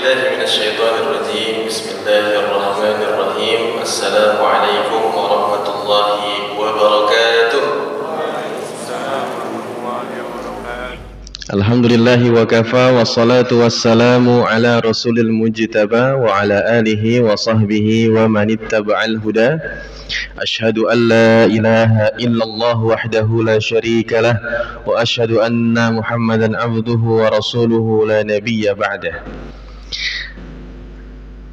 بالله من الشيطان الرجيم بسم الله الرحمن الرحيم السلام عليكم ورحمة الله وبركاته. Alhamdulillah wa kafa wassalatu wassalamu ala rasulil mujtaba wa ala alihi wa sahbihi wa man ittaba'al huda. Ashhadu an la ilaha illallah wahdahu la syarika lah wa ashhadu anna Muhammadan abduhu wa rasuluhu la nabiyya ba'dah.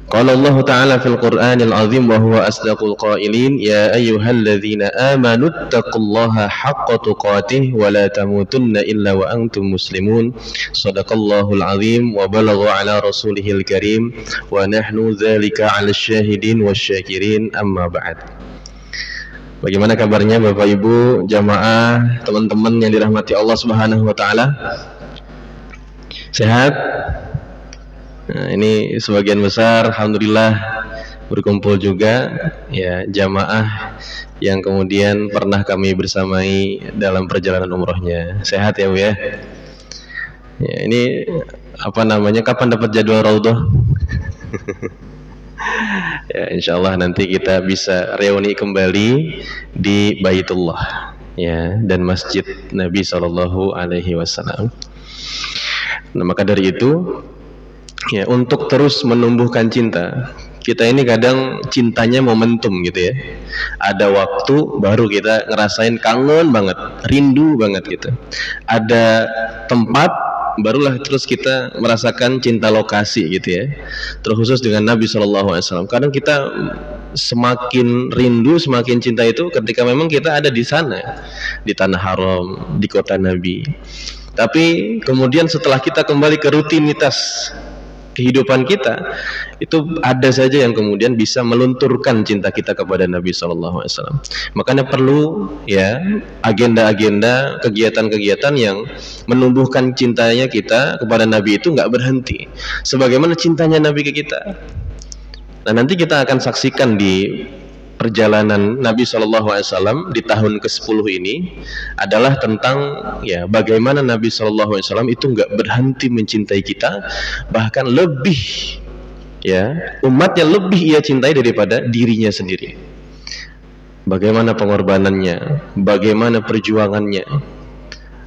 Qala Allah Ta'ala fil Qur'anil Azim wa huwa asdaqul qailin ya ayyuhalladzina amanu taqullaha haqqa tuqatih wa la tamutunna illa wa antum muslimun. Shadaqallahul azim wa balagha ala rasulihil karim wa nahnu dzalika 'ala syahidin wasyakirin amma ba'd. Bagaimana kabarnya Bapak Ibu, jamaah, teman-teman yang dirahmati Allah Subhanahu wa taala? Sehat? Nah, ini sebagian besar alhamdulillah berkumpul juga ya jamaah yang kemudian pernah kami bersamai dalam perjalanan umrohnya. Sehat ya Bu ya? Ya, ini apa namanya, kapan dapat jadwal raudhah? Ya, insyaallah nanti kita bisa reuni kembali di Baitullah ya dan Masjid Nabi Shallallahu alaihi wasallam. Nah, maka dari itu ya, untuk terus menumbuhkan cinta, kita ini kadang cintanya momentum gitu ya. Ada waktu baru kita ngerasain kangen banget, rindu banget gitu. Ada tempat barulah terus kita merasakan cinta lokasi gitu ya. Terkhusus dengan Nabi SAW. Kadang kita semakin rindu, semakin cinta itu ketika memang kita ada di sana, di tanah haram, di kota Nabi. Tapi kemudian setelah kita kembali ke rutinitas kehidupan kita, itu ada saja yang kemudian bisa melunturkan cinta kita kepada Nabi SAW. Makanya perlu ya agenda-agenda, kegiatan-kegiatan yang menumbuhkan cintanya kita kepada Nabi itu nggak berhenti, sebagaimana cintanya Nabi ke kita. Nah, nanti kita akan saksikan di perjalanan Nabi SAW di tahun ke-10 ini adalah tentang ya bagaimana Nabi SAW itu nggak berhenti mencintai kita, bahkan lebih ya umatnya lebih ia cintai daripada dirinya sendiri. Bagaimana pengorbanannya, bagaimana perjuangannya,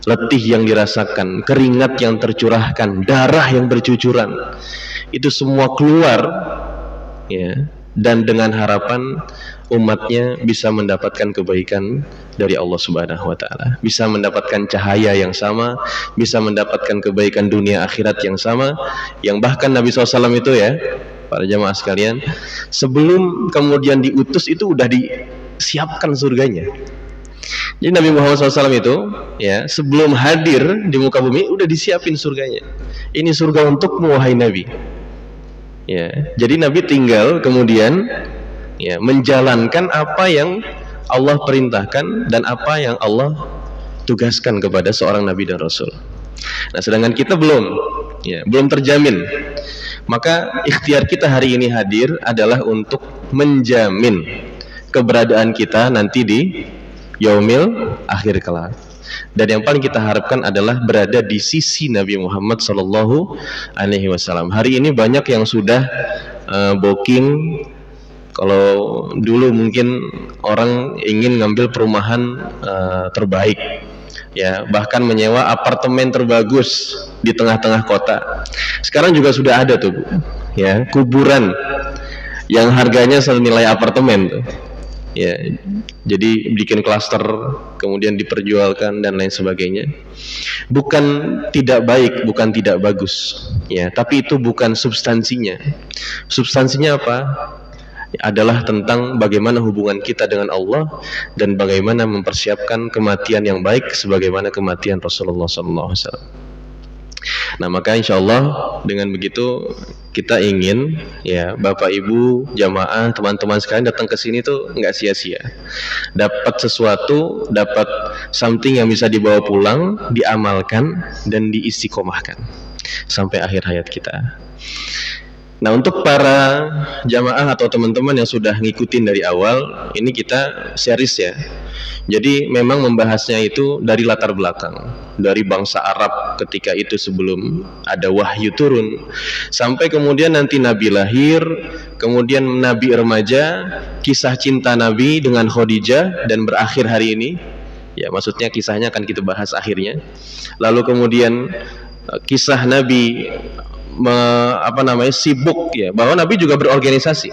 letih yang dirasakan, keringat yang tercurahkan, darah yang bercucuran, itu semua keluar ya, dan dengan harapan umatnya bisa mendapatkan kebaikan dari Allah Subhanahu wa taala, bisa mendapatkan cahaya yang sama, bisa mendapatkan kebaikan dunia akhirat yang sama, yang bahkan Nabi SAW itu ya, para jamaah sekalian, sebelum kemudian diutus itu udah disiapkan surganya. Jadi Nabi Muhammad SAW itu ya sebelum hadir di muka bumi udah disiapin surganya. Ini surga untukmu wahai Nabi. Ya, jadi Nabi tinggal kemudian ya menjalankan apa yang Allah perintahkan dan apa yang Allah tugaskan kepada seorang Nabi dan Rasul. Nah, sedangkan kita belum terjamin. Maka ikhtiar kita hari ini hadir adalah untuk menjamin keberadaan kita nanti di yaumil akhir kelak. Dan yang paling kita harapkan adalah berada di sisi Nabi Muhammad Sallallahu Alaihi Wasallam. Hari ini banyak yang sudah booking. Kalau dulu mungkin orang ingin ngambil perumahan terbaik, ya bahkan menyewa apartemen terbagus di tengah-tengah kota. Sekarang juga sudah ada tuh, ya kuburan yang harganya senilai apartemen tuh. Ya, jadi bikin klaster kemudian diperjualkan dan lain sebagainya. Bukan tidak baik, bukan tidak bagus, ya. Tapi itu bukan substansinya. Substansinya apa? Adalah tentang bagaimana hubungan kita dengan Allah dan bagaimana mempersiapkan kematian yang baik sebagaimana kematian Rasulullah SAW. Nah, maka insya Allah dengan begitu kita ingin ya Bapak Ibu jamaah teman-teman sekalian datang ke sini tuh nggak sia-sia, dapat sesuatu, dapat something yang bisa dibawa pulang, diamalkan dan diistiqomahkan sampai akhir hayat kita. Nah, untuk para jamaah atau teman-teman yang sudah ngikutin dari awal, ini kita series ya. Jadi memang membahasnya itu dari latar belakang, dari bangsa Arab ketika itu sebelum ada wahyu turun, sampai kemudian nanti Nabi lahir, kemudian Nabi remaja, kisah cinta Nabi dengan Khadijah dan berakhir hari ini. Ya, maksudnya kisahnya akan kita bahas akhirnya. Lalu kemudian kisah Nabi sibuk ya, bahwa Nabi juga berorganisasi,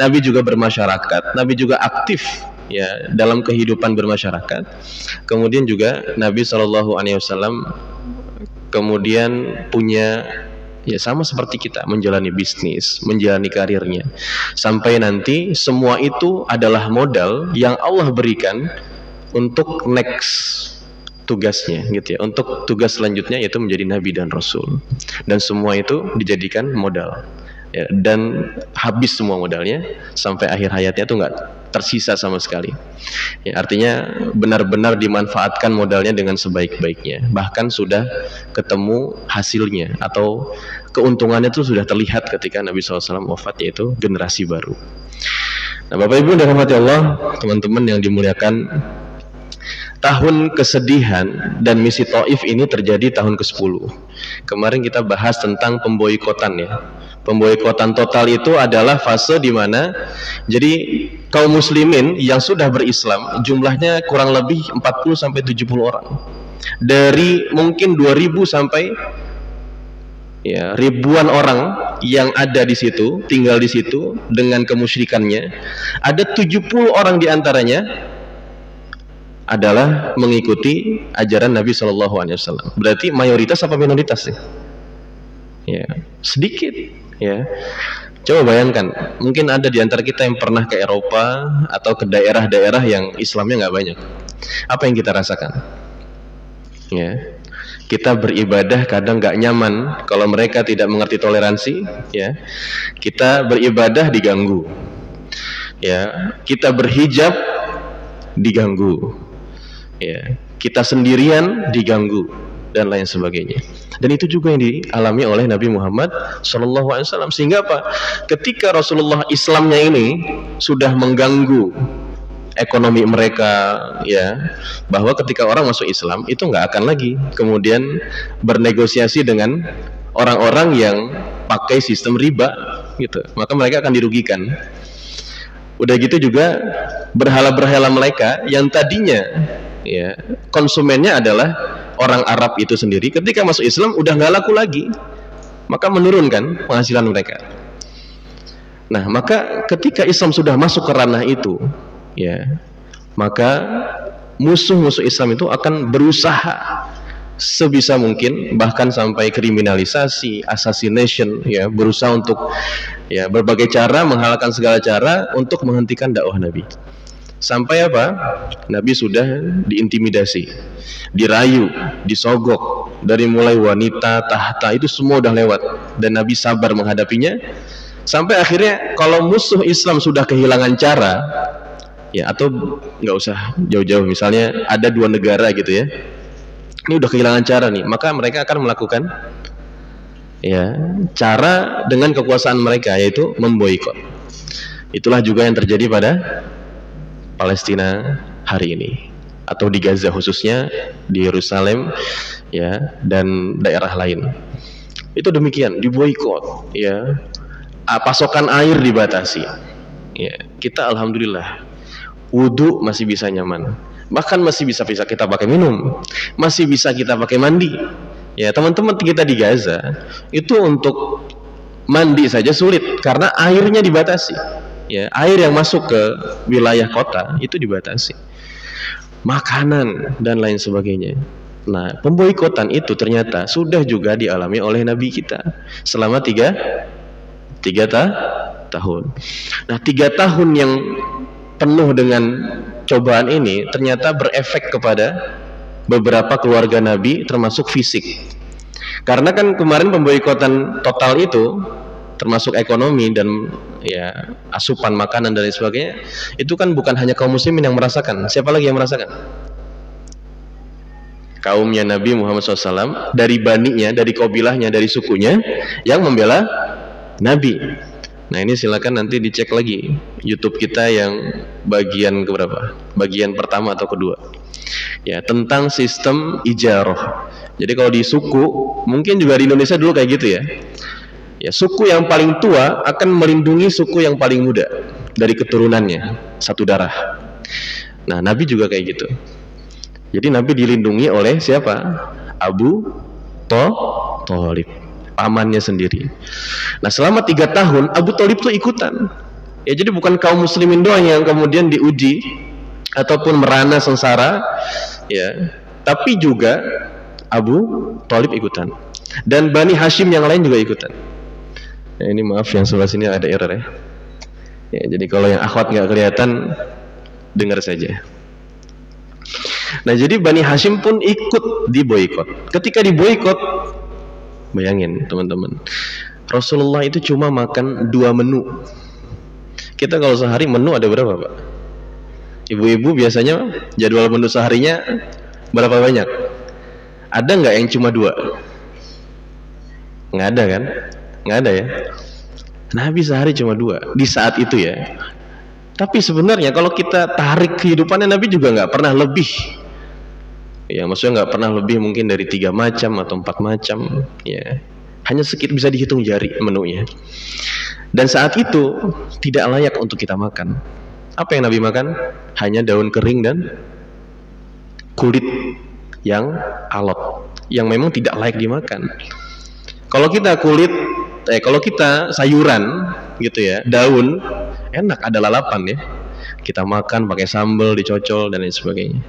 Nabi juga bermasyarakat, Nabi juga aktif ya dalam kehidupan bermasyarakat. Kemudian juga Nabi SAW kemudian punya ya sama seperti kita menjalani bisnis, menjalani karirnya, sampai nanti semua itu adalah modal yang Allah berikan untuk next tugasnya gitu ya, untuk tugas selanjutnya yaitu menjadi nabi dan rasul, dan semua itu dijadikan modal ya, dan habis semua modalnya sampai akhir hayatnya itu nggak tersisa sama sekali ya, artinya benar-benar dimanfaatkan modalnya dengan sebaik-baiknya, bahkan sudah ketemu hasilnya atau keuntungannya itu sudah terlihat ketika Nabi SAW wafat, yaitu generasi baru. Nah, Bapak Ibu dan rahmati Allah, teman-teman yang dimuliakan, tahun kesedihan dan misi Taif ini terjadi tahun ke-10. Kemarin kita bahas tentang pemboikotan ya. Pemboikotan total itu adalah fase di mana jadi kaum muslimin yang sudah berislam jumlahnya kurang lebih 40 sampai 70 orang. Dari mungkin 2000 sampai ya ribuan orang yang ada di situ, tinggal di situ dengan kemusyrikannya. Ada 70 orang di antaranya adalah mengikuti ajaran Nabi SAW. Berarti mayoritas apa minoritas sih? Ya, sedikit. Ya, coba bayangkan, mungkin ada di antara kita yang pernah ke Eropa atau ke daerah-daerah yang Islamnya nggak banyak. Apa yang kita rasakan? Ya, kita beribadah kadang nggak nyaman kalau mereka tidak mengerti toleransi. Ya, kita beribadah diganggu. Ya, kita berhijab diganggu. Ya, kita sendirian diganggu dan lain sebagainya. Dan itu juga yang dialami oleh Nabi Muhammad SAW. Sehingga apa? Ketika Rasulullah Islamnya ini sudah mengganggu ekonomi mereka, ya, bahwa ketika orang masuk Islam itu nggak akan lagi kemudian bernegosiasi dengan orang-orang yang pakai sistem riba, gitu. Maka mereka akan dirugikan. Udah gitu juga berhala-berhala mereka yang tadinya ya konsumennya adalah orang Arab itu sendiri, ketika masuk Islam udah nggak laku lagi, maka menurunkan penghasilan mereka. Nah, maka ketika Islam sudah masuk ke ranah itu ya, maka musuh-musuh Islam itu akan berusaha sebisa mungkin, bahkan sampai kriminalisasi, assassination ya, berusaha untuk ya berbagai cara, menghalalkan segala cara untuk menghentikan dakwah Nabi. Sampai apa? Nabi sudah diintimidasi, dirayu, disogok, dari mulai wanita, tahta, itu semua udah lewat, dan Nabi sabar menghadapinya. Sampai akhirnya kalau musuh Islam sudah kehilangan cara ya, atau nggak usah jauh-jauh, misalnya ada dua negara gitu ya, ini udah kehilangan cara nih, maka mereka akan melakukan ya cara dengan kekuasaan mereka, yaitu memboikot. Itulah juga yang terjadi pada Palestina hari ini, atau di Gaza khususnya, di Yerusalem ya, dan daerah lain. Itu demikian, diboikot ya, pasokan air dibatasi ya. Kita alhamdulillah wudhu masih bisa nyaman, bahkan masih bisa kita pakai minum, masih bisa kita pakai mandi ya. Teman-teman kita di Gaza itu untuk mandi saja sulit karena airnya dibatasi ya, air yang masuk ke wilayah kota itu dibatasi, makanan dan lain sebagainya. Nah, pemboikotan itu ternyata sudah juga dialami oleh Nabi kita selama tiga tahun. Nah, 3 tahun yang penuh dengan cobaan ini ternyata berefek kepada beberapa keluarga Nabi, termasuk fisik. Karena kan kemarin pemboikotan total itu termasuk ekonomi dan ya asupan makanan dan lain sebagainya, itu kan bukan hanya kaum muslimin yang merasakan. Siapa lagi yang merasakan? Kaumnya Nabi Muhammad SAW, dari baninya, dari kabilahnya, dari sukunya yang membela Nabi. Nah ini silakan nanti dicek lagi YouTube kita yang bagian keberapa? Bagian pertama atau kedua. Ya, tentang sistem ijarah. Jadi kalau di suku, mungkin juga di Indonesia dulu kayak gitu ya. Ya, suku yang paling tua akan melindungi suku yang paling muda dari keturunannya, satu darah. Nah, Nabi juga kayak gitu. Jadi Nabi dilindungi oleh siapa? Abu Thalib, pamannya sendiri. Nah, selama 3 tahun Abu Thalib tuh ikutan. Ya, jadi bukan kaum muslimin doang yang kemudian diuji ataupun merana sengsara, ya, tapi juga Abu Thalib ikutan. Dan Bani Hashim yang lain juga ikutan. Ya, ini maaf yang sebelah sini ada error ya. Ya, jadi kalau yang akhwat nggak kelihatan, dengar saja. Nah, jadi Bani Hashim pun ikut di boikot. Ketika di boikot, bayangin teman-teman, Rasulullah itu cuma makan 2 menu. Kita kalau sehari menu ada berapa, Pak? Ibu-ibu biasanya jadwal menu seharinya berapa banyak? Ada nggak yang cuma 2? Nggak ada kan? Nggak ada ya. Nabi sehari cuma 2 di saat itu ya. Tapi sebenarnya kalau kita tarik kehidupannya, Nabi juga nggak pernah lebih. Ya, maksudnya nggak pernah lebih mungkin dari 3 macam atau 4 macam. Ya, hanya sedikit bisa dihitung jari menunya. Dan saat itu tidak layak untuk kita makan. Apa yang Nabi makan? Hanya daun kering dan kulit yang alot, yang memang tidak layak dimakan. Kalau kita kalau kita sayuran gitu ya, daun enak, ada lalapan ya, kita makan pakai sambal, dicocol dan lain sebagainya.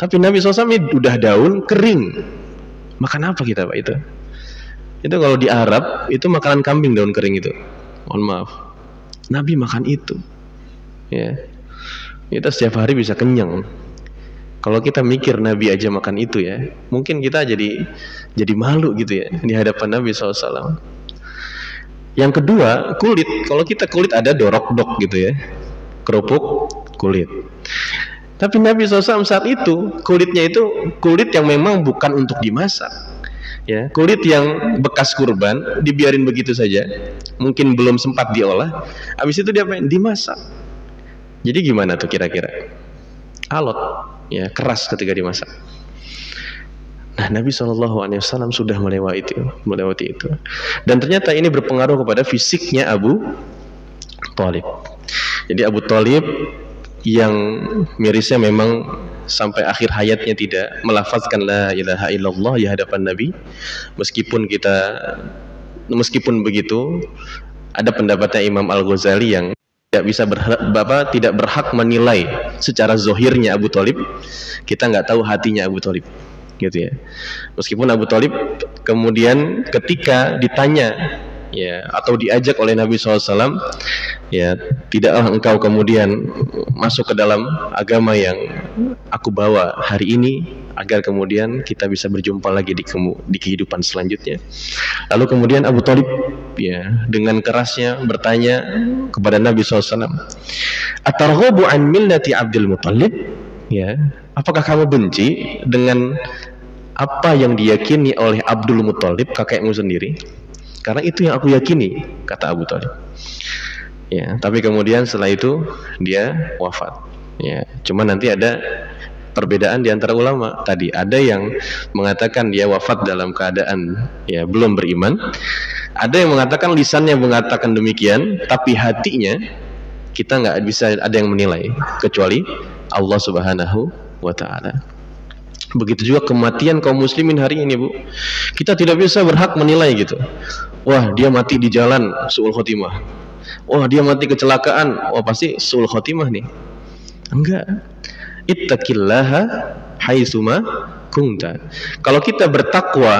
Tapi Nabi SAW ini udah daun kering, makan apa kita, Pak? Itu kalau di Arab itu makanan kambing, daun kering itu. Mohon maaf, Nabi makan itu. Ya, kita setiap hari bisa kenyang. Kalau kita mikir Nabi aja makan itu ya, mungkin kita jadi malu gitu ya di hadapan Nabi SAW. Yang kedua, kulit. Kalau kita kulit ada dorok-dok gitu ya, kerupuk kulit. Tapi Nabi SAW saat itu kulitnya itu kulit yang memang bukan untuk dimasak. Ya, kulit yang bekas kurban dibiarin begitu saja, mungkin belum sempat diolah. Habis itu dia dimasak. Jadi gimana tuh kira-kira? Alot, ya, keras ketika dimasak. Nah, Nabi SAW sudah melewati itu. Dan ternyata ini berpengaruh kepada fisiknya Abu Thalib. Jadi Abu Thalib yang mirisnya memang sampai akhir hayatnya tidak melafazkan la ilaha illallah di hadapan Nabi. Meskipun begitu, ada pendapatnya Imam Al-Ghazali yang tidak berhak menilai secara zohirnya Abu Thalib. Kita nggak tahu hatinya Abu Thalib, gitu ya. Meskipun Abu Thalib kemudian ketika ditanya ya atau diajak oleh Nabi SAW, ya, tidaklah engkau kemudian masuk ke dalam agama yang aku bawa hari ini agar kemudian kita bisa berjumpa lagi di kehidupan selanjutnya. Lalu kemudian Abu Thalib ya dengan kerasnya bertanya kepada Nabi SAW, atarghabu an millati Abdul Muttalib? Ya, apakah kamu benci dengan apa yang diyakini oleh Abdul Muttalib, kakekmu sendiri? Karena itu yang aku yakini, kata Abu Thalib. Ya, tapi kemudian setelah itu dia wafat. Ya, cuma nanti ada perbedaan di antara ulama. Tadi ada yang mengatakan dia wafat dalam keadaan ya belum beriman. Ada yang mengatakan lisannya mengatakan demikian, tapi hatinya kita nggak bisa ada yang menilai kecuali Allah Subhanahu wa Ta'ala. Begitu juga kematian kaum muslimin hari ini, Bu. Kita tidak bisa berhak menilai gitu. Wah, dia mati di jalan, su'ul khotimah. Wah, dia mati kecelakaan, wah pasti su'ul khotimah nih. Enggak. Ittaqillaha haitsuma kunta. Kalau kita bertakwa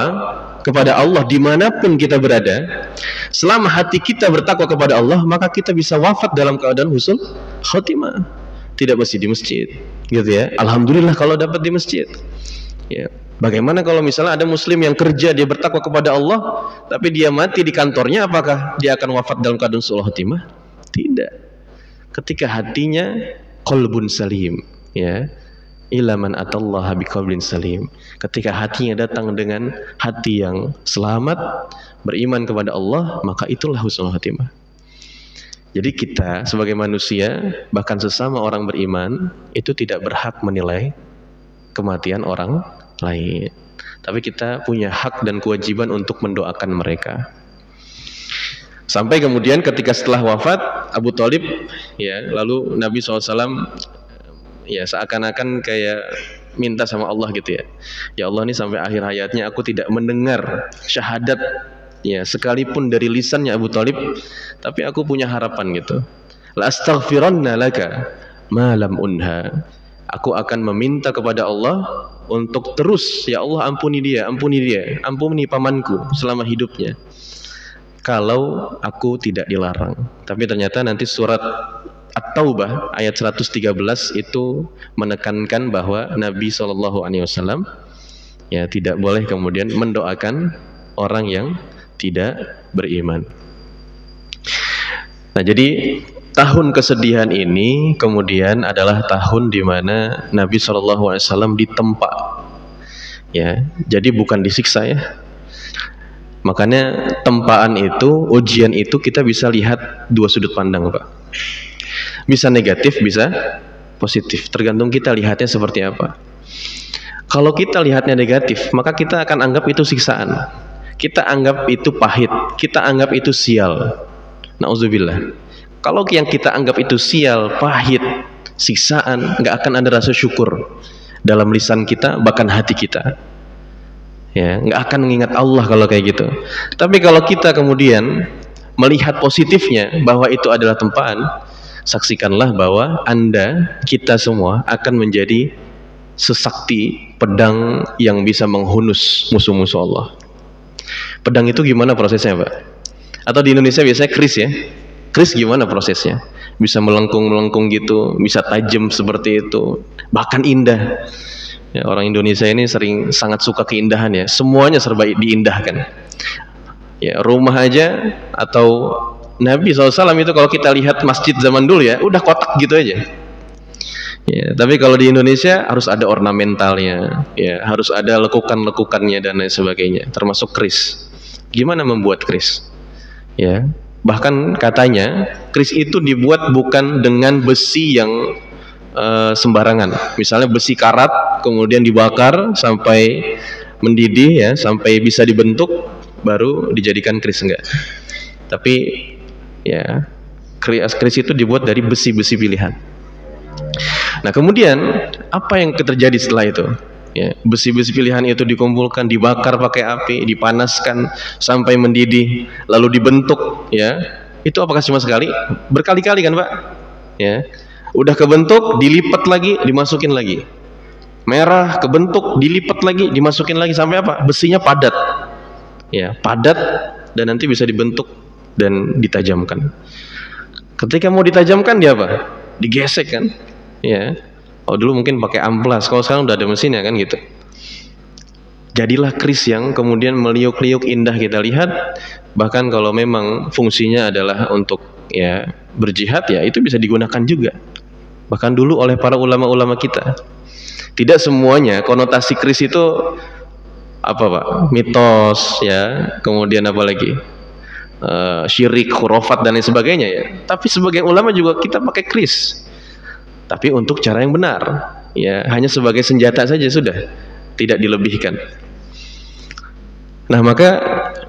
kepada Allah dimanapun kita berada, selama hati kita bertakwa kepada Allah, maka kita bisa wafat dalam keadaan husnul khotimah. Tidak mesti di masjid, gitu ya. Alhamdulillah kalau dapat di masjid. Ya. Bagaimana kalau misalnya ada muslim yang kerja, dia bertakwa kepada Allah, tapi dia mati di kantornya, apakah dia akan wafat dalam keadaan su'ul khotimah? Tidak. Ketika hatinya qalbun salim, ya, illa man atallaha biqalbin salim. Ketika hatinya datang dengan hati yang selamat, beriman kepada Allah, maka itulah husnul khatimah. Jadi kita sebagai manusia, bahkan sesama orang beriman, itu tidak berhak menilai kematian orang lain. Tapi kita punya hak dan kewajiban untuk mendoakan mereka. Sampai kemudian ketika setelah wafat Abu Thalib, ya, lalu Nabi SAW ya seakan-akan kayak minta sama Allah gitu ya. Ya Allah, ini sampai akhir hayatnya aku tidak mendengar syahadat, ya, sekalipun dari lisannya Abu Thalib, tapi aku punya harapan gitu. La astaghfiranna laka ma lam unha. Aku akan meminta kepada Allah untuk terus, ya Allah, ampuni dia, ampuni pamanku selama hidupnya, kalau aku tidak dilarang. Tapi ternyata nanti surat At-Taubah ayat 113 itu menekankan bahwa Nabi SAW ya tidak boleh kemudian mendoakan orang yang tidak beriman. Nah, jadi tahun kesedihan ini kemudian adalah tahun di mana Nabi SAW ditempa, ya. Jadi bukan disiksa, ya. Makanya tempaan itu, ujian itu kita bisa lihat dua sudut pandang, Pak. Bisa negatif, bisa positif. Tergantung kita lihatnya seperti apa. Kalau kita lihatnya negatif, maka kita akan anggap itu siksaan. Kita anggap itu pahit. Kita anggap itu sial. Nauzubillah. Kalau yang kita anggap itu sial, pahit, siksaan, nggak akan ada rasa syukur dalam lisan kita, bahkan hati kita. Ya, nggak akan mengingat Allah kalau kayak gitu. Tapi kalau kita kemudian melihat positifnya bahwa itu adalah tempaan, saksikanlah bahwa Anda, kita semua akan menjadi sesakti pedang yang bisa menghunus musuh-musuh Allah. Pedang itu gimana prosesnya, Pak? Atau di Indonesia biasanya kris, ya. Kris gimana prosesnya? Bisa melengkung-melengkung gitu, bisa tajam seperti itu, bahkan indah. Ya, orang Indonesia ini sangat suka keindahan, ya. Semuanya serba diindahkan. Ya, rumah aja atau Nabi SAW itu kalau kita lihat masjid zaman dulu, ya, udah kotak gitu aja. Ya, tapi kalau di Indonesia harus ada ornamentalnya, ya, harus ada lekukan-lekukannya dan lain sebagainya, termasuk kris. Gimana membuat kris? Ya, bahkan katanya kris itu dibuat bukan dengan besi yang sembarangan. Misalnya besi karat kemudian dibakar sampai mendidih, ya, sampai bisa dibentuk, baru dijadikan kris, enggak. Tapi ya, kris itu dibuat dari besi-besi pilihan. Nah, kemudian apa yang terjadi setelah itu? Ya, besi-besi pilihan itu dikumpulkan, dibakar pakai api, dipanaskan sampai mendidih, lalu dibentuk, ya. Itu apakah cuma sekali? Berkali-kali kan, Pak? Ya. Udah kebentuk, dilipat lagi, dimasukin lagi. Merah, kebentuk, dilipat lagi, dimasukin lagi, sampai apa? Besinya padat. Ya, padat, dan nanti bisa dibentuk dan ditajamkan. Ketika mau ditajamkan, dia apa? Digesek kan? Ya. Oh, dulu mungkin pakai amplas, kalau sekarang udah ada mesinnya kan gitu. Jadilah kris yang kemudian meliuk-liuk indah kita lihat. Bahkan kalau memang fungsinya adalah untuk, ya, berjihad, ya, itu bisa digunakan juga. Bahkan dulu oleh para ulama-ulama kita. Tidak semuanya konotasi kris itu apa, Pak? Mitos, ya, kemudian apa lagi? Syirik, khurafat dan lain sebagainya, ya. Tapi sebagai ulama juga kita pakai kris. Tapi untuk cara yang benar, ya, hanya sebagai senjata saja sudah, tidak dilebihkan. Nah, maka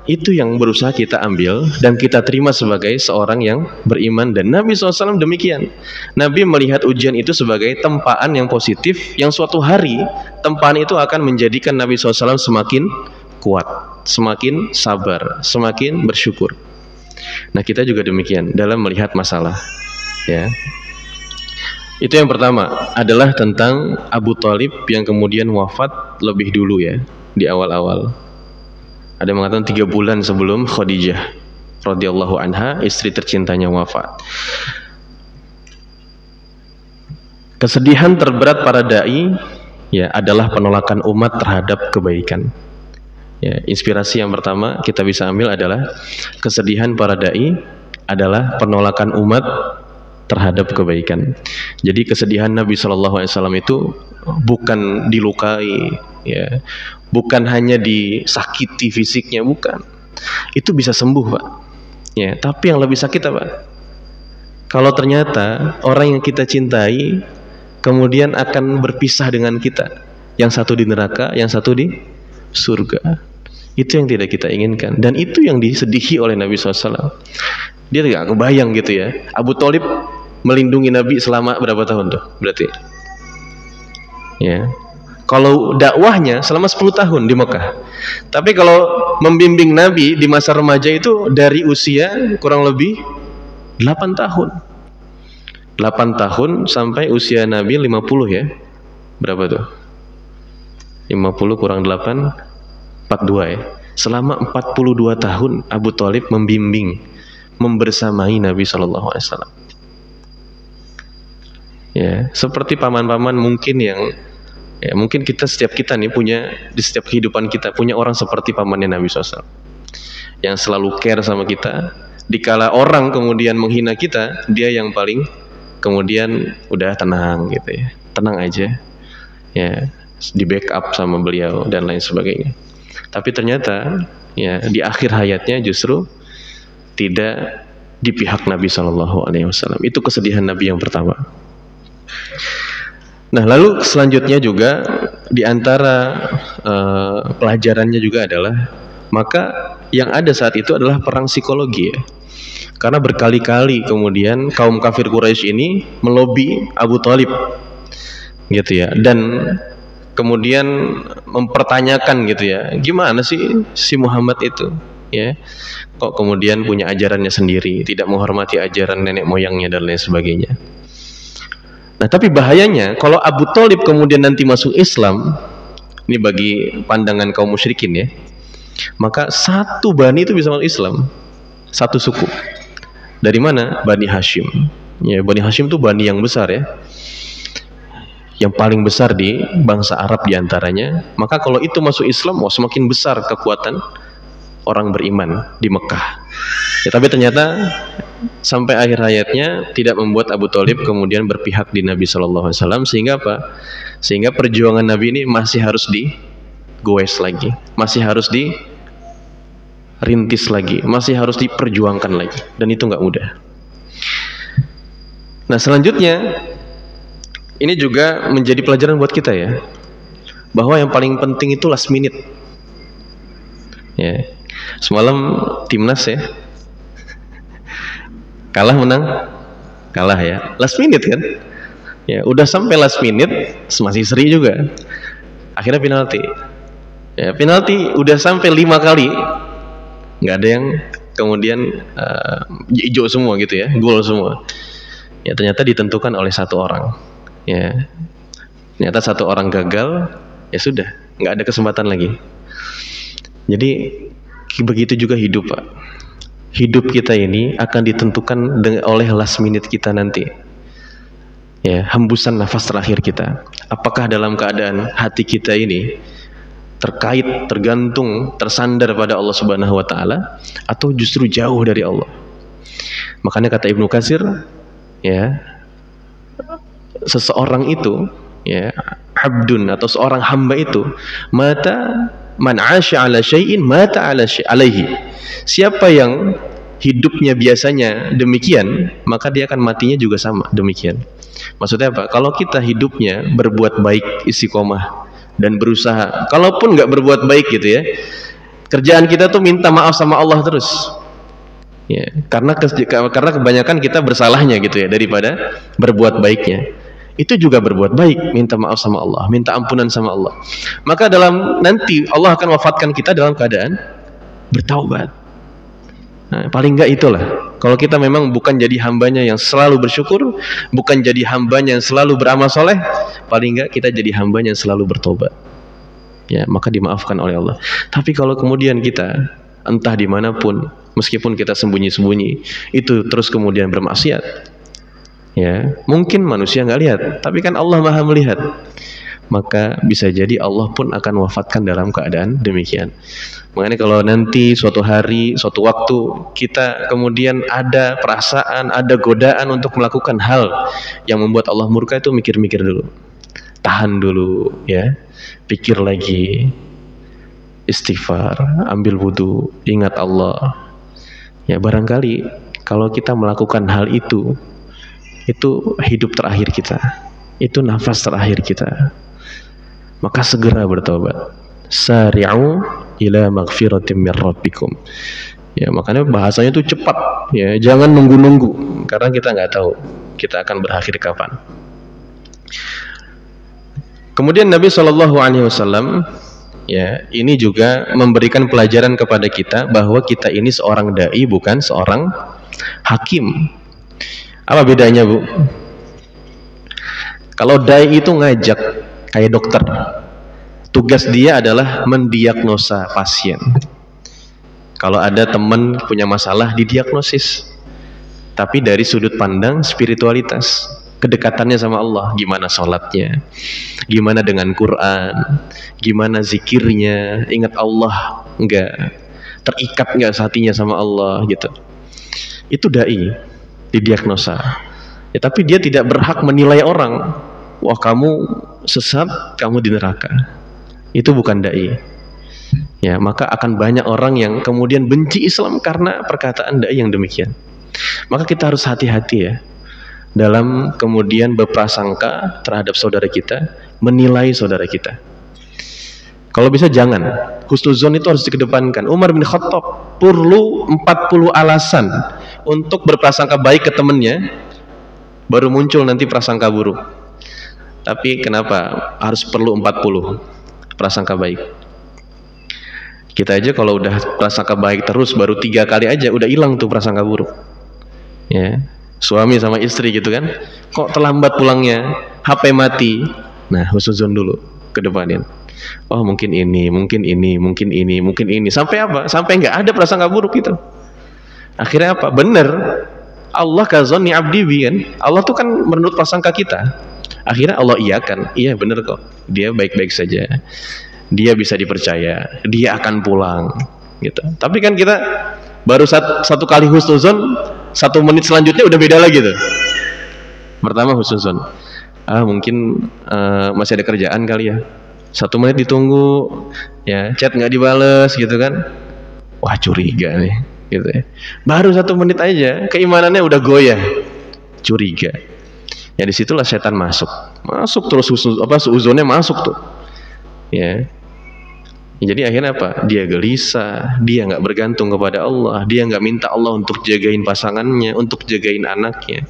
itu yang berusaha kita ambil dan kita terima sebagai seorang yang beriman. Dan Nabi SAW demikian. Nabi melihat ujian itu sebagai tempaan yang positif, yang suatu hari tempaan itu akan menjadikan Nabi SAW semakin kuat, semakin sabar, semakin bersyukur. Nah, kita juga demikian dalam melihat masalah, ya. Itu yang pertama adalah tentang Abu Thalib yang kemudian wafat lebih dulu, ya, di awal-awal. Ada yang mengatakan 3 bulan sebelum Khadijah radhiyallahu anha, istri tercintanya, wafat. Kesedihan terberat para dai, ya, adalah penolakan umat terhadap kebaikan. Ya, inspirasi yang pertama kita bisa ambil adalah kesedihan para dai adalah penolakan umat terhadap kebaikan. Jadi kesedihan Nabi Shallallahu Alaihi Wasallam itu bukan dilukai, ya, bukan hanya disakiti fisiknya, bukan. Itu bisa sembuh, Pak. Ya, tapi yang lebih sakit apa? Kalau ternyata orang yang kita cintai kemudian akan berpisah dengan kita, yang satu di neraka, yang satu di surga. Itu yang tidak kita inginkan, dan itu yang disedihi oleh Nabi SAW. Dia tidak kebayang gitu ya. Abu Thalib melindungi Nabi selama berapa tahun tuh? Berarti ya, kalau dakwahnya selama 10 tahun di Mekah. Tapi kalau membimbing Nabi di masa remaja itu dari usia kurang lebih 8 tahun. 8 tahun sampai usia Nabi 50 ya. Berapa tuh? 50 kurang 8, 42 ya. Selama 42 tahun Abu Thalib membimbing, membersamai Nabi Shallallahu Alaihi Wasallam. Ya, seperti paman-paman mungkin yang, ya, mungkin setiap kita nih punya, di setiap kehidupan kita punya orang seperti pamannya Nabi SAW, yang selalu care sama kita. Dikala orang kemudian menghina kita, dia yang paling kemudian udah tenang gitu ya, tenang aja, ya, di backup sama beliau dan lain sebagainya. Tapi ternyata ya di akhir hayatnya justru tidak di pihak Nabi Shallallahu Alaihi Wasallam. Itu kesedihan Nabi yang pertama. Nah, lalu selanjutnya juga di antara pelajarannya juga adalah, maka yang ada saat itu adalah perang psikologi ya. Karena berkali-kali kemudian kaum kafir Quraisy ini melobi Abu Thalib gitu ya, dan kemudian mempertanyakan gitu ya, gimana sih si Muhammad itu ya, kok kemudian punya ajarannya sendiri, tidak menghormati ajaran nenek moyangnya dan lain sebagainya. Nah, tapi bahayanya kalau Abu Thalib kemudian nanti masuk Islam, ini bagi pandangan kaum musyrikin ya, maka satu bani itu bisa masuk Islam, satu suku. Dari mana? Bani Hashim. Ya, Bani Hashim itu bani yang besar ya, yang paling besar di bangsa Arab diantaranya. Maka kalau itu masuk Islam, wah, semakin besar kekuatan orang beriman di Mekah ya. Tapi ternyata sampai akhir hayatnya tidak membuat Abu Thalib kemudian berpihak di Nabi Shallallahu Alaihi Wasallam. Sehingga apa? Sehingga perjuangan Nabi ini masih harus digoes lagi, masih harus dirintis lagi, masih harus diperjuangkan lagi, dan itu nggak mudah. Nah, selanjutnya ini juga menjadi pelajaran buat kita ya, bahwa yang paling penting itu last minute. Ya, semalam timnas ya, kalah menang, kalah ya, last minute kan? Ya, udah sampai last minute masih seri juga. Akhirnya penalti. Ya, penalti udah sampai 5 kali, nggak ada yang kemudian hijau semua gitu ya, gol semua. Ya, ternyata ditentukan oleh satu orang. Ya, ternyata satu orang gagal, ya sudah, nggak ada kesempatan lagi. Jadi begitu juga hidup, Pak. Hidup kita ini akan ditentukan oleh last minute kita nanti. Ya, hembusan nafas terakhir kita. Apakah dalam keadaan hati kita ini terkait, tergantung, tersandar pada Allah Subhanahu wa taala, atau justru jauh dari Allah? Makanya kata Ibnu Katsir, ya, seseorang itu ya, abdun, atau seorang hamba itu, mata man 'asha 'ala syai'in mata 'ala alaihi. Siapa yang hidupnya biasanya demikian, maka dia akan matinya juga sama demikian. Maksudnya apa? Kalau kita hidupnya berbuat baik, istiqomah dan berusaha, kalaupun nggak berbuat baik gitu ya, kerjaan kita tuh minta maaf sama Allah terus. Ya, karena kebanyakan kita bersalahnya gitu ya, daripada berbuat baiknya. Itu juga berbuat baik, minta maaf sama Allah, minta ampunan sama Allah. Maka nanti Allah akan wafatkan kita dalam keadaan bertaubat. Nah, paling enggak itulah. Kalau kita memang bukan jadi hambanya yang selalu bersyukur, bukan jadi hambanya yang selalu beramal soleh, paling enggak kita jadi hambanya yang selalu bertobat. Ya, maka dimaafkan oleh Allah. Tapi kalau kemudian kita entah dimanapun, meskipun kita sembunyi-sembunyi, itu terus kemudian bermaksiat, ya, mungkin manusia nggak lihat, tapi kan Allah Maha melihat. maka bisa jadi Allah pun akan wafatkan dalam keadaan demikian. Makanya kalau nanti suatu hari, suatu waktu kita kemudian ada perasaan, ada godaan untuk melakukan hal yang membuat Allah murka, itu mikir-mikir dulu, tahan dulu ya, pikir lagi, istighfar, ambil wudu, ingat Allah. Ya barangkali kalau kita melakukan hal itu hidup terakhir kita, itu nafas terakhir kita, maka segera bertobat. Sari'u ila maghfiratin min rabbikum. Ya, makanya bahasanya itu cepat ya, jangan nunggu-nunggu, karena kita nggak tahu kita akan berakhir kapan. Kemudian Nabi SAW ya, ini juga memberikan pelajaran kepada kita bahwa kita ini seorang dai, bukan seorang hakim. Apa bedanya, Bu? Kalau dai itu ngajak, kayak dokter, tugas dia adalah mendiagnosa pasien. Kalau ada teman punya masalah, didiagnosis, tapi dari sudut pandang spiritualitas, kedekatannya sama Allah, gimana sholatnya, gimana dengan Quran, gimana zikirnya, ingat Allah enggak, terikat enggak hatinya sama Allah gitu. Itu dai, didiagnosa ya, tapi dia tidak berhak menilai orang, wah kamu sesat, kamu di neraka. Itu bukan dai ya. Maka akan banyak orang yang kemudian benci Islam karena perkataan dai yang demikian. Maka kita harus hati-hati ya dalam kemudian berprasangka terhadap saudara kita, menilai saudara kita. Kalau bisa jangan, husnuzon itu harus dikedepankan. Umar bin Khattab perlu 40 alasan untuk berprasangka baik ke temannya, baru muncul nanti prasangka buruk. Tapi kenapa harus perlu 40 prasangka baik? Kita aja kalau udah prasangka baik terus, baru 3 kali aja udah hilang tuh prasangka buruk ya. Suami sama istri gitu kan, kok terlambat pulangnya, HP mati, nah husnuzon dulu ke depanin. Oh mungkin ini, mungkin ini, mungkin ini, mungkin ini, sampai apa? Sampai nggak ada prasangka buruk gitu. Akhirnya apa? Bener, Allah kazonni abdi bi, kan? Allah tuh kan menurut prasangka kita. Akhirnya Allah iyakan, iya bener kok, dia baik-baik saja, dia bisa dipercaya, dia akan pulang gitu. Tapi kan kita baru satu kali husnuzon, 1 menit selanjutnya udah beda lagi tuh. Pertama husnuzon, mungkin masih ada kerjaan kali ya, 1 menit ditunggu ya, chat nggak dibales gitu kan, wah curiga nih gitu ya. Baru 1 menit aja keimanannya udah goyah, curiga ya. Disitulah setan masuk terus, suuzonnya masuk tuh ya. Jadi akhirnya apa? Dia gelisah, dia nggak bergantung kepada Allah, dia nggak minta Allah untuk jagain pasangannya, untuk jagain anaknya.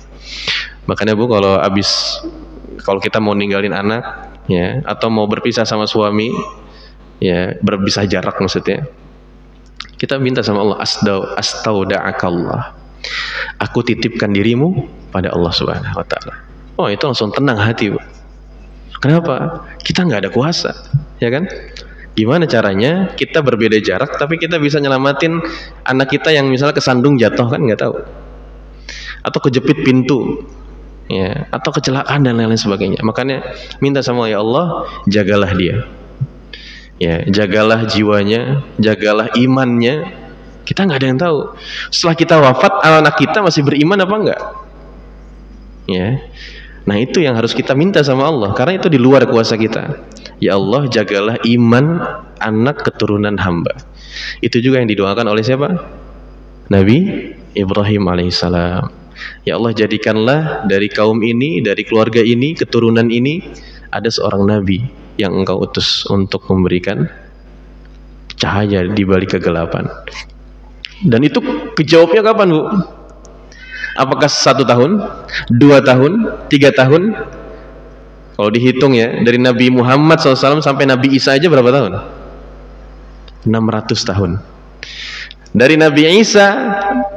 Makanya Bu, kalau kita mau ninggalin anak ya, atau mau berpisah sama suami ya, berpisah jarak maksudnya, kita minta sama Allah, astauda'akallah, aku titipkan dirimu pada Allah Subhanahu wa ta'ala. Oh, itu langsung tenang hati, Bu. Kenapa? Kita nggak ada kuasa ya kan. Gimana caranya kita berbeda jarak tapi kita bisa nyelamatin anak kita yang misalnya kesandung jatuh, kan nggak tahu, atau kejepit pintu ya, atau kecelakaan dan lain-lain sebagainya. Makanya minta sama ya Allah, jagalah dia ya, jagalah jiwanya, jagalah imannya. Kita nggak ada yang tahu setelah kita wafat anak kita masih beriman apa enggak ya. Nah itu yang harus kita minta sama Allah, karena itu di luar kuasa kita. Ya Allah, jagalah iman anak keturunan hamba. Itu juga yang didoakan oleh siapa? Nabi Ibrahim alaihissalam. Ya Allah, jadikanlah dari kaum ini, dari keluarga ini, keturunan ini, ada seorang nabi yang engkau utus untuk memberikan cahaya di balik kegelapan. Dan itu kejawabnya kapan, Bu? Apakah 1 tahun, 2 tahun, 3 tahun? Kalau dihitung ya, dari Nabi Muhammad SAW sampai Nabi Isa aja berapa tahun? 600 tahun. Dari Nabi Isa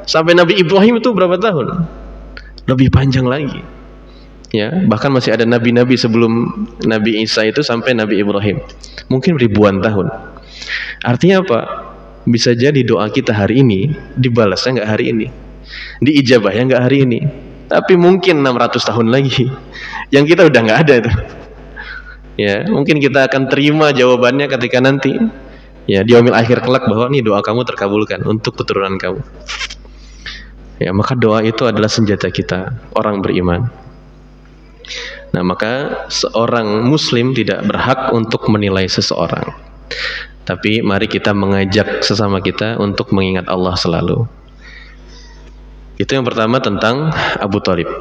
sampai Nabi Ibrahim itu berapa tahun? Lebih panjang lagi ya. Bahkan masih ada nabi-nabi sebelum Nabi Isa itu sampai Nabi Ibrahim, mungkin ribuan tahun. Artinya apa? Bisa jadi doa kita hari ini dibalasnya nggak hari ini, diijabahnya nggak hari ini, tapi mungkin 600 tahun lagi yang kita udah nggak ada itu Ya, mungkin kita akan terima jawabannya ketika nanti ya di yaumil akhir kelak bahwa nih doa kamu terkabulkan untuk keturunan kamu. Ya, maka doa itu adalah senjata kita orang beriman. Nah, maka seorang muslim tidak berhak untuk menilai seseorang. Tapi mari kita mengajak sesama kita untuk mengingat Allah selalu. Itu yang pertama tentang Abu Thalib.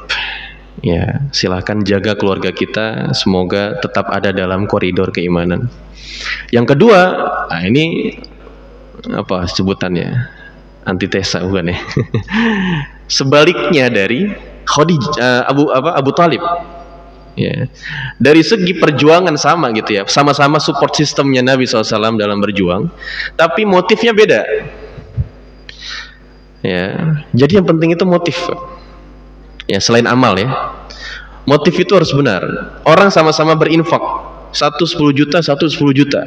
Ya, silahkan jaga keluarga kita, semoga tetap ada dalam koridor keimanan. Yang kedua, nah ini apa sebutannya? Antitesa bukan ya? Sebaliknya dari Khadijah, Abu Thalib. Ya. Dari segi perjuangan sama gitu ya, sama-sama support sistemnya Nabi SAW dalam berjuang, tapi motifnya beda. Ya, jadi yang penting itu motif. Ya, selain amal ya, motif itu harus benar. Orang sama-sama berinfak, satu 10 juta, satu 10 juta,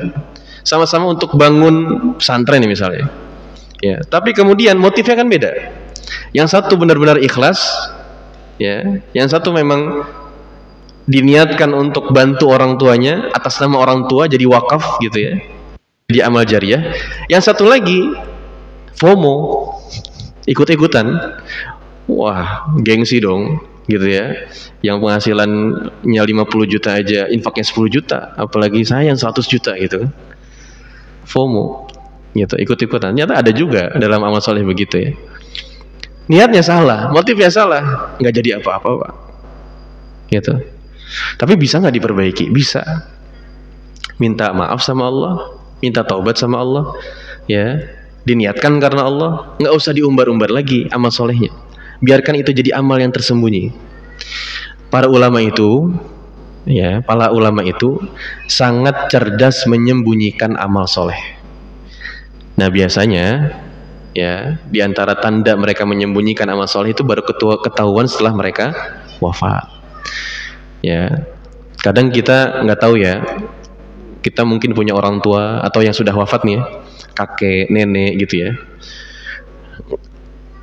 sama-sama untuk bangun pesantren misalnya. Ya, tapi kemudian motifnya kan beda. Yang satu benar-benar ikhlas, ya, yang satu memang diniatkan untuk bantu orang tuanya atas nama orang tua jadi wakaf gitu ya, jadi amal jariah. Yang satu lagi FOMO, ikut-ikutan. Wah, gengsi dong gitu ya. Yang penghasilannya 50 juta aja infaknya 10 juta, apalagi saya yang 100 juta gitu. FOMO gitu, ikut-ikutan. Ternyata ada juga dalam amal soleh begitu ya. Niatnya salah, motifnya salah, nggak jadi apa-apa Pak. Gitu. Tapi bisa nggak diperbaiki? Bisa. Minta maaf sama Allah, minta taubat sama Allah, ya. Diniatkan karena Allah, nggak usah diumbar-umbar lagi amal solehnya. Biarkan itu jadi amal yang tersembunyi. Para ulama itu, ya, para ulama itu sangat cerdas menyembunyikan amal soleh. Nah, biasanya, ya, di antara tanda mereka menyembunyikan amal soleh itu baru ketahuan setelah mereka wafat. Ya, kadang kita nggak tahu ya. Kita mungkin punya orang tua atau yang sudah wafat nih, ya, kakek, nenek gitu ya.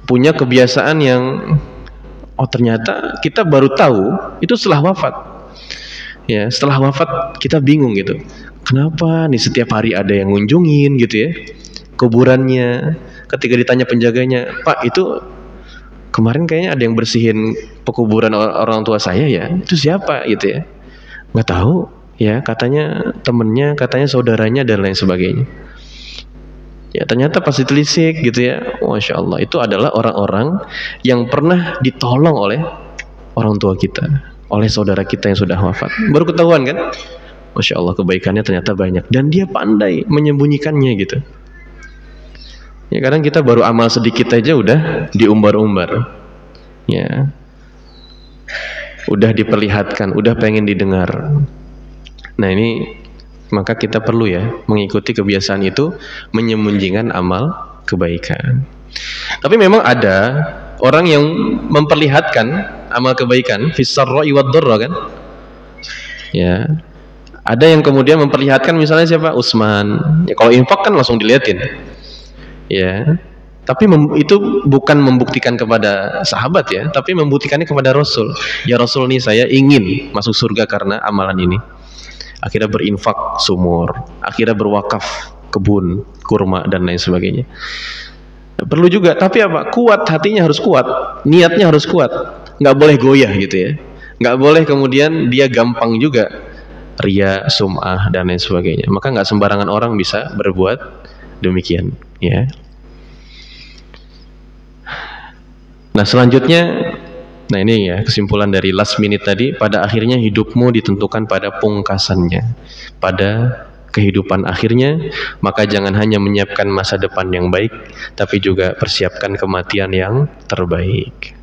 Punya kebiasaan yang ternyata kita baru tahu itu setelah wafat. Ya, setelah wafat kita bingung gitu. Kenapa nih setiap hari ada yang ngunjungin gitu ya kuburannya. Ketika ditanya penjaganya, "Pak, itu kemarin kayaknya ada yang bersihin pekuburan orang tua saya ya. Itu siapa?" gitu ya. Nggak tahu ya, katanya temennya, katanya saudaranya dan lain sebagainya. Ya, ternyata pas ditelisik gitu ya, Masya Allah, itu adalah orang-orang yang pernah ditolong oleh orang tua kita, oleh saudara kita yang sudah wafat. Baru ketahuan kan, Masya Allah, kebaikannya ternyata banyak. Dan dia pandai menyembunyikannya gitu. Ya, kadang kita baru amal sedikit aja udah diumbar-umbar. Ya, udah diperlihatkan, udah pengen didengar. Nah, ini maka kita perlu ya mengikuti kebiasaan itu, menyembunyikan amal kebaikan. Tapi memang ada orang yang memperlihatkan amal kebaikan fis-sarra'i wad-dharra kan? Ya. Ada yang kemudian memperlihatkan, misalnya siapa? Utsman. Ya, kalau infak kan langsung dilihatin. Ya. Tapi itu bukan membuktikan kepada sahabat ya, tapi membuktikannya kepada Rasul. Ya Rasul, nih saya ingin masuk surga karena amalan ini. Akhirnya berinfak sumur, akhirnya berwakaf kebun kurma dan lain sebagainya. Perlu juga, tapi apa? Kuat, hatinya harus kuat, niatnya harus kuat, nggak boleh goyah gitu ya, nggak boleh kemudian dia gampang juga ria, sum'ah dan lain sebagainya. Maka nggak sembarangan orang bisa berbuat demikian ya. Nah, selanjutnya, nah ini ya kesimpulan dari last minute tadi. Pada akhirnya hidupmu ditentukan pada pungkasannya, pada kehidupan akhirnya. Maka jangan hanya menyiapkan masa depan yang baik, tapi juga persiapkan kematian yang terbaik.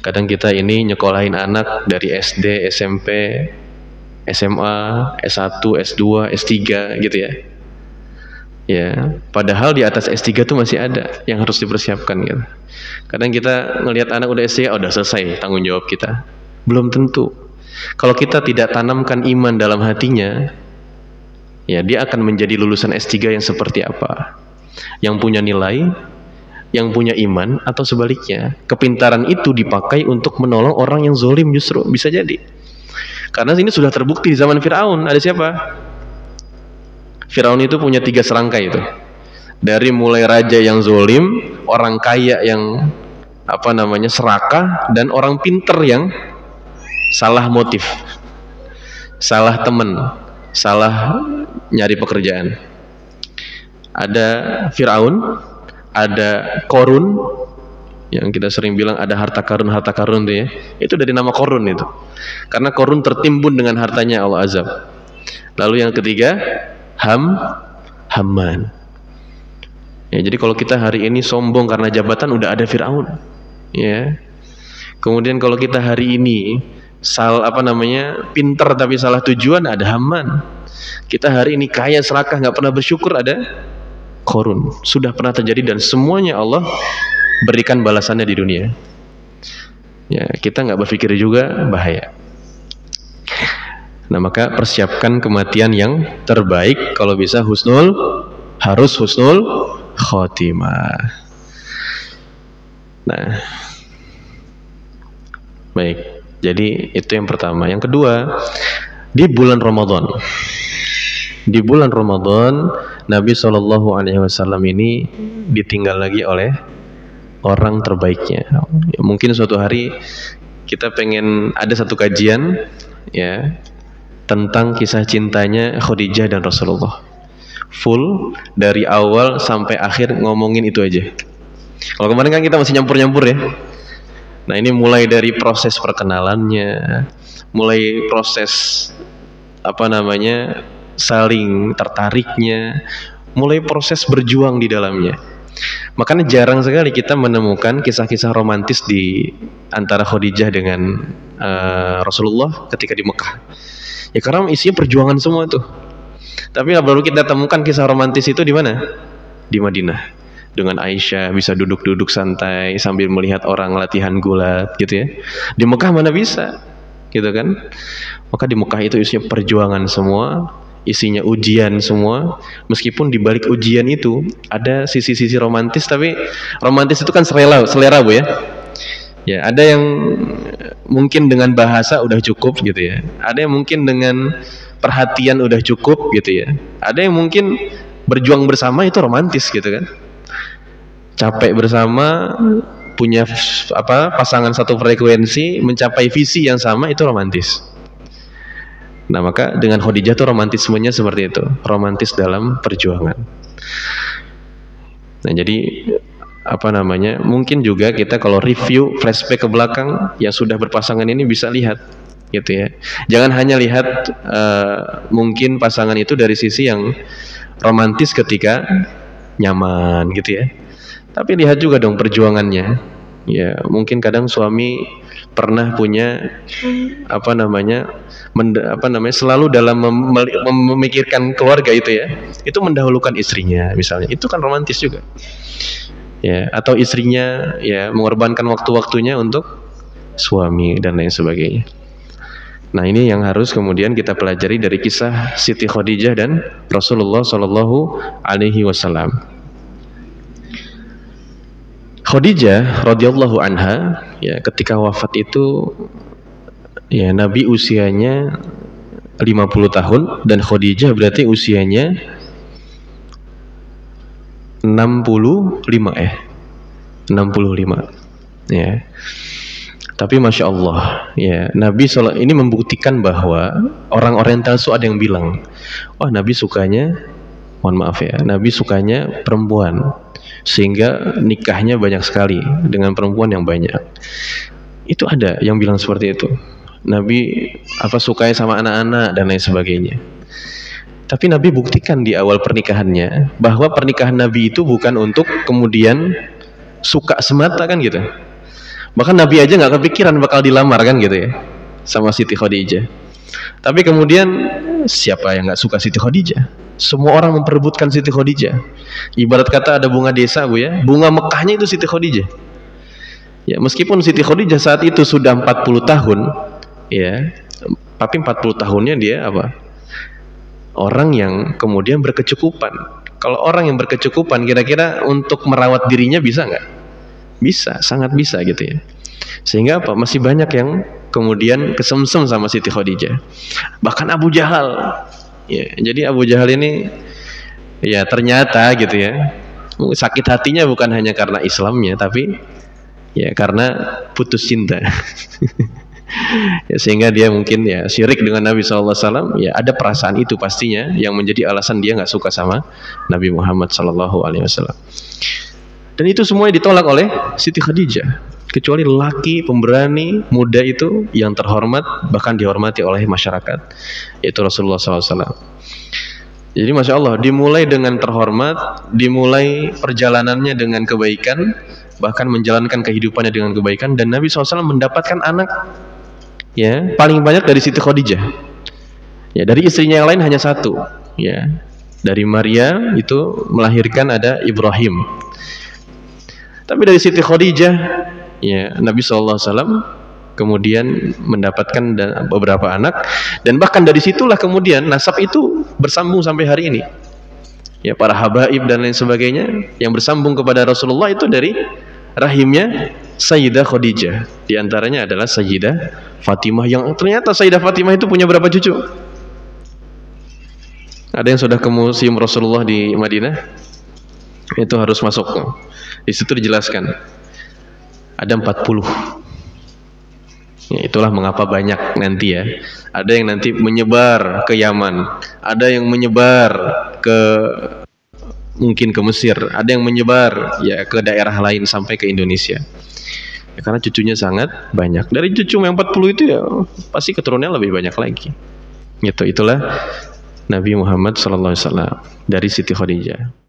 Kadang kita ini nyekolahin anak dari SD, SMP, SMA, S1, S2, S3 gitu ya. Ya, padahal di atas S3 tuh masih ada yang harus dipersiapkan gitu. Kadang kita ngelihat anak udah S3, udah selesai tanggung jawab kita. Belum tentu. Kalau kita tidak tanamkan iman dalam hatinya, ya dia akan menjadi lulusan S3 yang seperti apa? Yang punya nilai, yang punya iman, atau sebaliknya. Kepintaran itu dipakai untuk menolong orang yang zalim justru, bisa jadi. Karena ini sudah terbukti di zaman Fir'aun. Ada siapa? Fir'aun itu punya 3 serangkai itu. Dari mulai raja yang zolim, orang kaya yang serakah, dan orang pinter yang salah motif, salah teman, salah nyari pekerjaan. Ada Fir'aun, ada Korun, yang kita sering bilang ada harta karun itu ya. Itu dari nama Korun itu. Karena Korun tertimbun dengan hartanya Allah azab. Lalu yang ketiga Haman. Ya, jadi kalau kita hari ini sombong karena jabatan, udah ada Fir'aun. Ya. Kemudian kalau kita hari ini pinter tapi salah tujuan, ada Haman. Kita hari ini kaya serakah nggak pernah bersyukur, ada Korun. Sudah pernah terjadi dan semuanya Allah berikan balasannya di dunia. Ya, kita nggak berpikir juga bahaya. Nah, maka persiapkan kematian yang terbaik. Kalau bisa harus husnul khotimah. Nah, baik. Jadi itu yang pertama. Yang kedua, di bulan Ramadan. Di bulan Ramadan, Nabi SAW ini ditinggal lagi oleh orang terbaiknya. Ya, mungkin suatu hari kita pengen ada satu kajian ya tentang kisah cintanya Khadijah dan Rasulullah. Full dari awal sampai akhir ngomongin itu aja. Kalau kemarin kan kita masih nyampur-nyampur ya. Nah, ini mulai dari proses perkenalannya, mulai proses saling tertariknya, mulai proses berjuang di dalamnya. Makanya jarang sekali kita menemukan kisah-kisah romantis di antara Khadijah dengan Rasulullah ketika di Mekah. Ya karena isinya perjuangan semua tuh. Tapi baru kita temukan kisah romantis itu di mana? Di Madinah. Dengan Aisyah bisa duduk-duduk santai sambil melihat orang latihan gulat gitu ya. Di Mekah mana bisa, gitu kan? Maka di Mekah itu isinya perjuangan semua, isinya ujian semua. Meskipun di balik ujian itu ada sisi-sisi romantis, tapi romantis itu kan selera Bu ya. Ya, ada yang mungkin dengan bahasa udah cukup gitu ya. Ada yang mungkin dengan perhatian udah cukup gitu ya. Ada yang mungkin berjuang bersama itu romantis gitu kan. Capek bersama, punya pasangan satu frekuensi, mencapai visi yang sama, itu romantis. Nah, maka dengan Khadijah tuh romantismenya seperti itu, romantis dalam perjuangan. Nah, jadi mungkin juga kita kalau review flashback ke belakang yang sudah berpasangan ini bisa lihat gitu ya. Jangan hanya lihat mungkin pasangan itu dari sisi yang romantis ketika nyaman gitu ya. Tapi lihat juga dong perjuangannya. Ya, mungkin kadang suami pernah punya selalu dalam memikirkan keluarga itu ya. Itu mendahulukan istrinya misalnya. Itu kan romantis juga. Ya, atau istrinya ya mengorbankan waktu-waktunya untuk suami dan lain sebagainya. Nah, ini yang harus kemudian kita pelajari dari kisah Siti Khadijah dan Rasulullah Shallallahu Alaihi Wasallam. Khadijah radhiyallahu anha ya ketika wafat itu ya Nabi usianya 50 tahun dan Khadijah berarti usianya 65 ya. Tapi Masya Allah ya, Nabi ini membuktikan bahwa orang Oriental itu ada yang bilang, wah Nabi sukanya, mohon maaf ya, Nabi sukanya perempuan sehingga nikahnya banyak sekali dengan perempuan yang banyak. Itu ada yang bilang seperti itu. Nabi sukanya sama anak-anak dan lain sebagainya. Tapi Nabi buktikan di awal pernikahannya bahwa pernikahan Nabi itu bukan untuk kemudian suka semata kan gitu. Bahkan Nabi aja nggak kepikiran bakal dilamar kan gitu ya sama Siti Khadijah. Tapi kemudian siapa yang nggak suka Siti Khadijah? Semua orang memperebutkan Siti Khadijah. Ibarat kata ada bunga desa Bu ya, bunga Mekahnya itu Siti Khadijah. Ya, meskipun Siti Khadijah saat itu sudah 40 tahun ya, tapi 40 tahunnya dia orang yang kemudian berkecukupan. Kalau orang yang berkecukupan kira-kira untuk merawat dirinya bisa nggak? Bisa, sangat bisa gitu ya. Sehingga masih banyak yang kemudian kesemsem sama Siti Khadijah. Bahkan Abu Jahal, ya, jadi Abu Jahal ini ya ternyata gitu ya, sakit hatinya bukan hanya karena Islamnya, tapi ya karena putus cinta. Ya, sehingga dia mungkin ya syirik dengan Nabi SAW. Ya ada perasaan itu pastinya yang menjadi alasan dia nggak suka sama Nabi Muhammad SAW. Dan itu semuanya ditolak oleh Siti Khadijah, kecuali lelaki pemberani muda itu yang terhormat, bahkan dihormati oleh masyarakat, yaitu Rasulullah SAW. Jadi Masya Allah, dimulai dengan terhormat, dimulai perjalanannya dengan kebaikan, bahkan menjalankan kehidupannya dengan kebaikan, dan Nabi SAW mendapatkan anak ya paling banyak dari Siti Khadijah. Ya, dari istrinya yang lain hanya satu. Ya, dari Maria itu melahirkan ada Ibrahim. Tapi dari Siti Khadijah, ya Nabi SAW kemudian mendapatkan beberapa anak, dan bahkan dari situlah kemudian nasab itu bersambung sampai hari ini. Ya, para habaib dan lain sebagainya yang bersambung kepada Rasulullah itu dari rahimnya Sayyidah Khadijah. Di antaranya adalah Sayyidah Fatimah, yang ternyata Sayyidah Fatimah itu punya berapa cucu? Ada yang sudah ke museum Rasulullah di Madinah? Itu harus masuk. Di situ dijelaskan. Ada 40. Ya, itulah mengapa banyak nanti ya. Ada yang nanti menyebar ke Yaman, ada yang menyebar ke mungkin ke Mesir, ada yang menyebar ya ke daerah lain sampai ke Indonesia. Ya, karena cucunya sangat banyak. Dari cucu yang 40 itu ya pasti keturunannya lebih banyak lagi. Gitu, itulah Nabi Muhammad SAW dari Siti Khadijah.